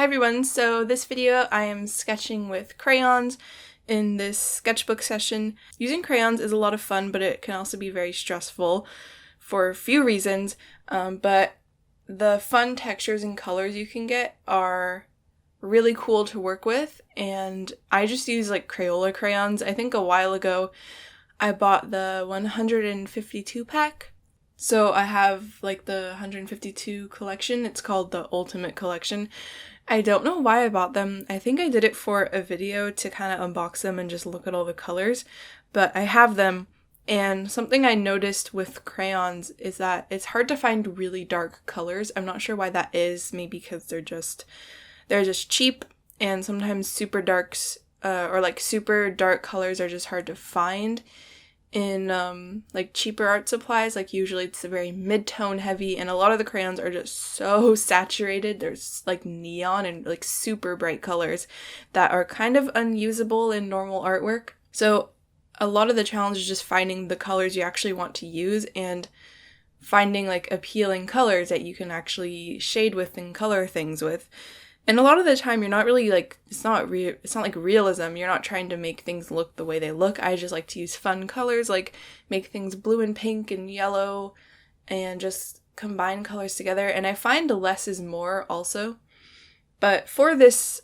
everyone, so this video I am sketching with crayons in this sketchbook session. Using crayons is a lot of fun, but it can also be very stressful for a few reasons, but the fun textures and colors you can get are really cool to work with, and I just use like Crayola crayons. I think a while ago I bought the 152 pack. So I have like the 152 collection. It's called the Ultimate Collection. I don't know why I bought them. I think I did it for a video to kind of unbox them and just look at all the colors. But I have them, and something I noticed with crayons is that it's hard to find really dark colors. I'm not sure why that is. Maybe because they're just cheap, and sometimes super darks or like super dark colors are just hard to find in like cheaper art supplies. Like usually it's very mid-tone heavy, and a lot of the crayons are just so saturated. There's like neon and like super bright colors that are kind of unusable in normal artwork. So a lot of the challenge is just finding the colors you actually want to use and finding like appealing colors that you can actually shade with and color things with. And a lot of the time you're not really like, it's not like realism. You're not trying to make things look the way they look. I just like to use fun colors, like make things blue and pink and yellow and just combine colors together. And I find less is more also. But for this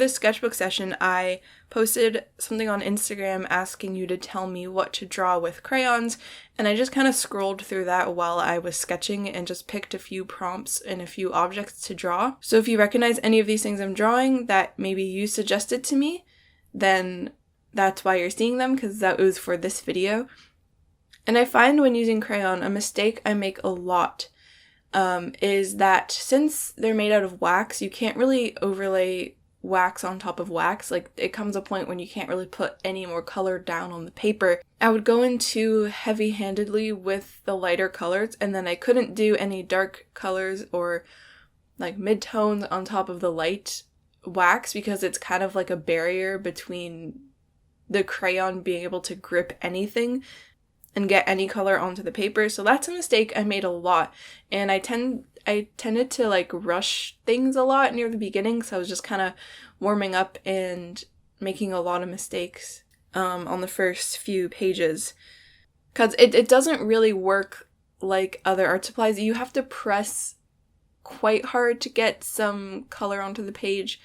sketchbook session, I posted something on Instagram asking you to tell me what to draw with crayons, and I just kind of scrolled through that while I was sketching and just picked a few prompts and a few objects to draw. So if you recognize any of these things I'm drawing that maybe you suggested to me, then that's why you're seeing them, because that was for this video. And I find when using crayon, a mistake I make a lot is that since they're made out of wax, you can't really overlay wax on top of wax. Like, it comes a point when you can't really put any more color down on the paper. I would go in too heavy-handedly with the lighter colors, and then I couldn't do any dark colors or like mid-tones on top of the light wax, because it's kind of like a barrier between the crayon being able to grip anything and get any color onto the paper. So that's a mistake I made a lot, and I tended to like rush things a lot near the beginning, so I was just kind of warming up and making a lot of mistakes on the first few pages, because it doesn't really work like other art supplies. You have to press quite hard to get some color onto the page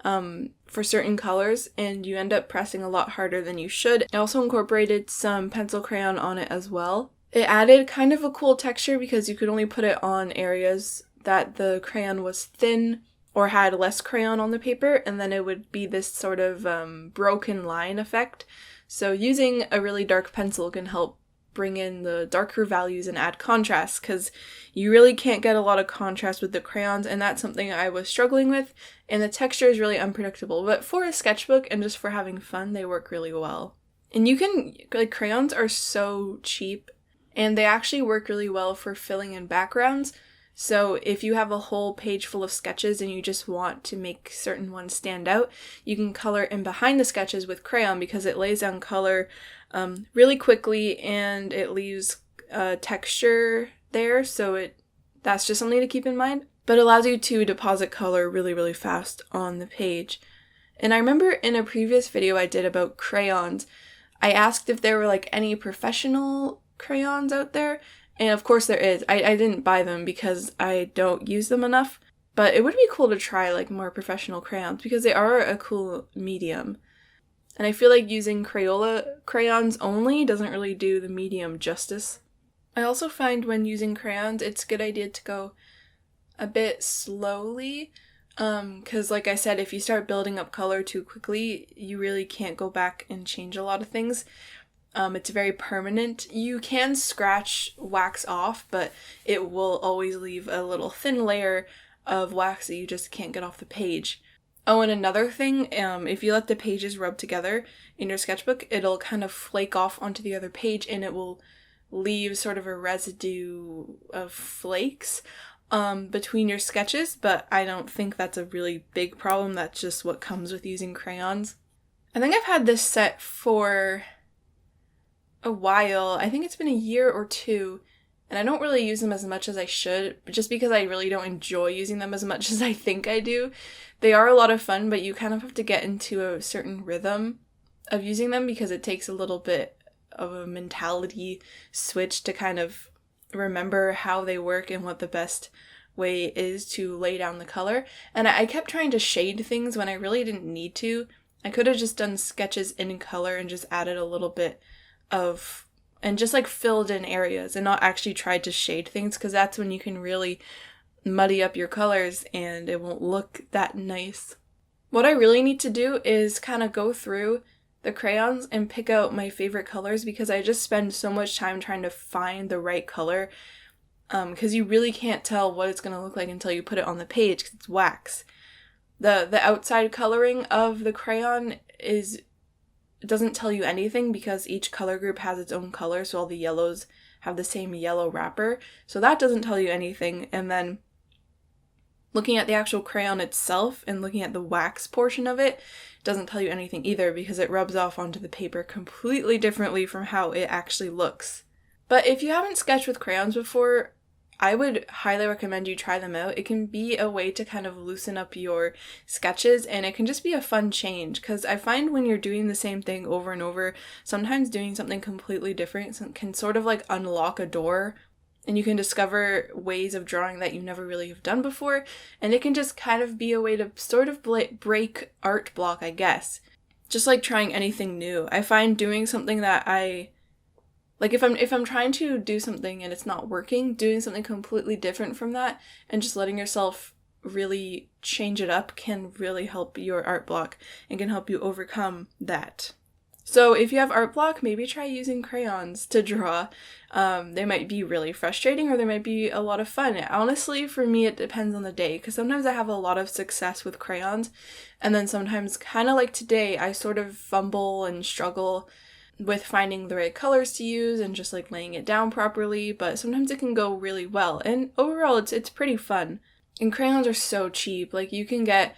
for certain colors, and you end up pressing a lot harder than you should. I also incorporated some pencil crayon on it as well. It added kind of a cool texture because you could only put it on areas that the crayon was thin or had less crayon on the paper, and then it would be this sort of broken line effect. So using a really dark pencil can help bring in the darker values and add contrast, because you really can't get a lot of contrast with the crayons, and that's something I was struggling with, and the texture is really unpredictable. But for a sketchbook and just for having fun, they work really well. And you can, like, crayons are so cheap, and they actually work really well for filling in backgrounds. So if you have a whole page full of sketches and you just want to make certain ones stand out, you can color in behind the sketches with crayon, because it lays down color really quickly and it leaves texture there. So that's just something to keep in mind, but it allows you to deposit color really, really fast on the page. And I remember in a previous video I did about crayons, I asked if there were like any professional crayons out there, and of course there is. I didn't buy them because I don't use them enough, but it would be cool to try like more professional crayons because they are a cool medium. And I feel like using Crayola crayons only doesn't really do the medium justice. I also find when using crayons, it's a good idea to go a bit slowly, because like I said, if you start building up color too quickly, you really can't go back and change a lot of things. It's very permanent. You can scratch wax off, but it will always leave a little thin layer of wax that you just can't get off the page. Oh, and another thing, if you let the pages rub together in your sketchbook, it'll kind of flake off onto the other page, and it will leave sort of a residue of flakes between your sketches, but I don't think that's a really big problem. That's just what comes with using crayons. I think I've had this set for a while. I think it's been a year or two, and I don't really use them as much as I should, just because I really don't enjoy using them as much as I think I do. They are a lot of fun, but you kind of have to get into a certain rhythm of using them because it takes a little bit of a mentality switch to kind of remember how they work and what the best way is to lay down the color. And I kept trying to shade things when I really didn't need to. I could have just done sketches in color and just added a little bit of, and just like filled in areas and not actually tried to shade things, because that's when you can really muddy up your colors and it won't look that nice. What I really need to do is kind of go through the crayons and pick out my favorite colors, because I just spend so much time trying to find the right color, because you really can't tell what it's going to look like until you put it on the page, because it's wax. The outside coloring of the crayon doesn't tell you anything, because each color group has its own color, so all the yellows have the same yellow wrapper, so that doesn't tell you anything. And then looking at the actual crayon itself and looking at the wax portion of it doesn't tell you anything either, because it rubs off onto the paper completely differently from how it actually looks. But if you haven't sketched with crayons before, I would highly recommend you try them out. It can be a way to kind of loosen up your sketches, and it can just be a fun change, because I find when you're doing the same thing over and over, sometimes doing something completely different can sort of like unlock a door, and you can discover ways of drawing that you never really have done before, and it can just kind of be a way to sort of break art block, I guess. Just like trying anything new. I find doing something that like if I'm trying to do something and it's not working, doing something completely different from that and just letting yourself really change it up can really help your art block and can help you overcome that. So if you have art block, maybe try using crayons to draw. They might be really frustrating, or they might be a lot of fun. Honestly, for me, it depends on the day, because sometimes I have a lot of success with crayons, and then sometimes, kind of like today, I sort of fumble and struggle with finding the right colors to use and just like laying it down properly, but sometimes it can go really well, and overall it's pretty fun. And crayons are so cheap. Like, you can get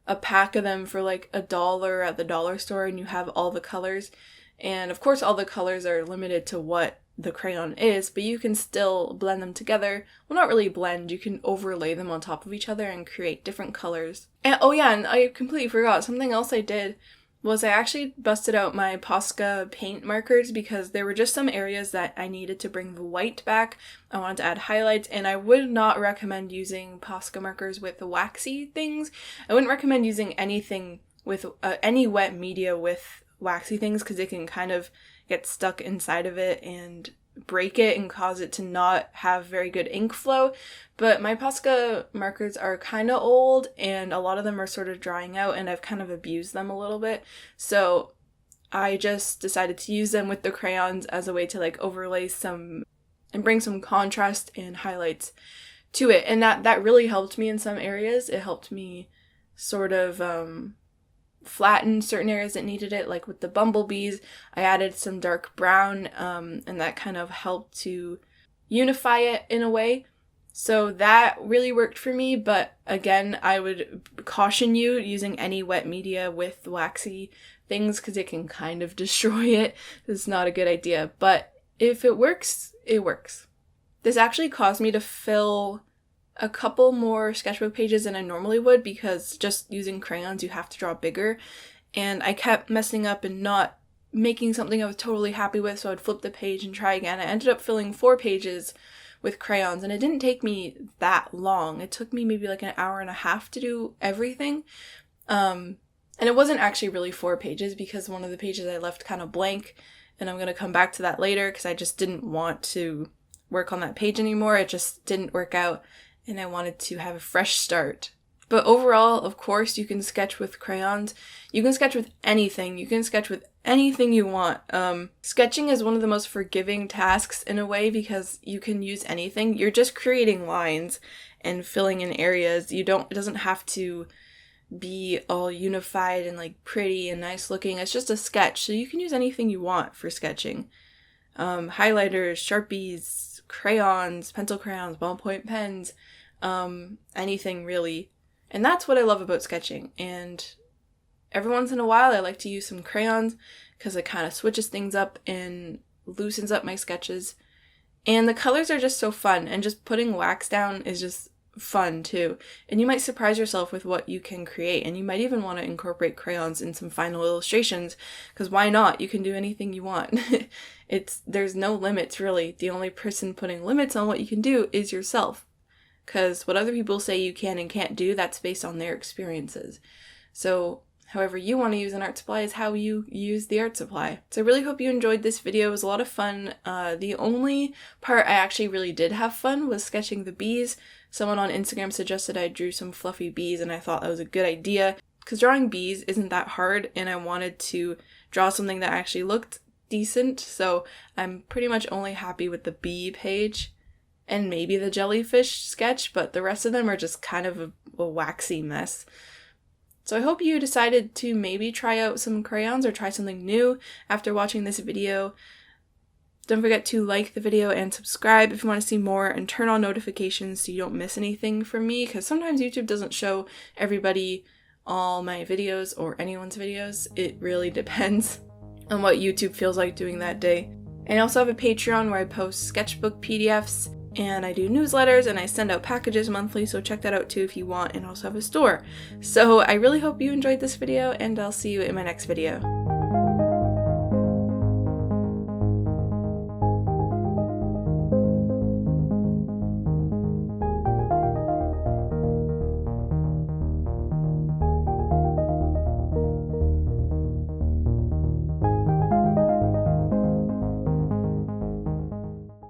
a pack of them for like $1 at the dollar store, and you have all the colors. And of course all the colors are limited to what the crayon is, but you can still blend them together. Well, not really blend, you can overlay them on top of each other and create different colors. And oh yeah, and I completely forgot, something else I did was I actually busted out my Posca paint markers, because there were just some areas that I needed to bring the white back. I wanted to add highlights, and I would not recommend using Posca markers with the waxy things. I wouldn't recommend using anything with any wet media with waxy things, because it can kind of get stuck inside of it and break it and cause it to not have very good ink flow. But my Posca markers are kind of old, and a lot of them are sort of drying out, and I've kind of abused them a little bit. So I just decided to use them with the crayons as a way to like overlay some and bring some contrast and highlights to it. And that really helped me in some areas. It helped me sort of flatten certain areas that needed it, like with the bumblebees. I added some dark brown, and that kind of helped to unify it in a way. So that really worked for me, but again, I would caution you using any wet media with waxy things, because it can kind of destroy it. It's not a good idea, but if it works, it works. This actually caused me to fill a couple more sketchbook pages than I normally would, because just using crayons you have to draw bigger, and I kept messing up and not making something I was totally happy with, so I'd flip the page and try again. I ended up filling 4 pages with crayons, and it didn't take me that long. It took me maybe like an hour and a half to do everything, and it wasn't actually really 4 pages, because one of the pages I left kind of blank, and I'm going to come back to that later, because I just didn't want to work on that page anymore. It just didn't work out, and I wanted to have a fresh start. But overall, of course, you can sketch with crayons. You can sketch with anything. You can sketch with anything you want. Sketching is one of the most forgiving tasks in a way, because you can use anything. You're just creating lines and filling in areas. It doesn't have to be all unified and like pretty and nice looking. It's just a sketch, so you can use anything you want for sketching. Highlighters, Sharpies, crayons, pencil crayons, ballpoint pens, anything really. And that's what I love about sketching. And every once in a while I like to use some crayons, because it kind of switches things up and loosens up my sketches. And the colors are just so fun, and just putting wax down is just fun too. And you might surprise yourself with what you can create, and you might even want to incorporate crayons in some final illustrations, because why not? You can do anything you want. There's no limits really. The only person putting limits on what you can do is yourself, because what other people say you can and can't do, that's based on their experiences. So however you want to use an art supply is how you use the art supply. So I really hope you enjoyed this video. It was a lot of fun. The only part I actually really did have fun was sketching the bees. Someone on Instagram suggested I drew some fluffy bees, and I thought that was a good idea because drawing bees isn't that hard, and I wanted to draw something that actually looked decent. So I'm pretty much only happy with the bee page and maybe the jellyfish sketch, but the rest of them are just kind of a waxy mess. So I hope you decided to maybe try out some crayons or try something new after watching this video. Don't forget to like the video and subscribe if you want to see more, and turn on notifications so you don't miss anything from me, because sometimes YouTube doesn't show everybody all my videos or anyone's videos. It really depends on what YouTube feels like doing that day. And I also have a Patreon where I post sketchbook PDFs, and I do newsletters, and I send out packages monthly, so check that out too if you want, and I also have a store. So I really hope you enjoyed this video, and I'll see you in my next video.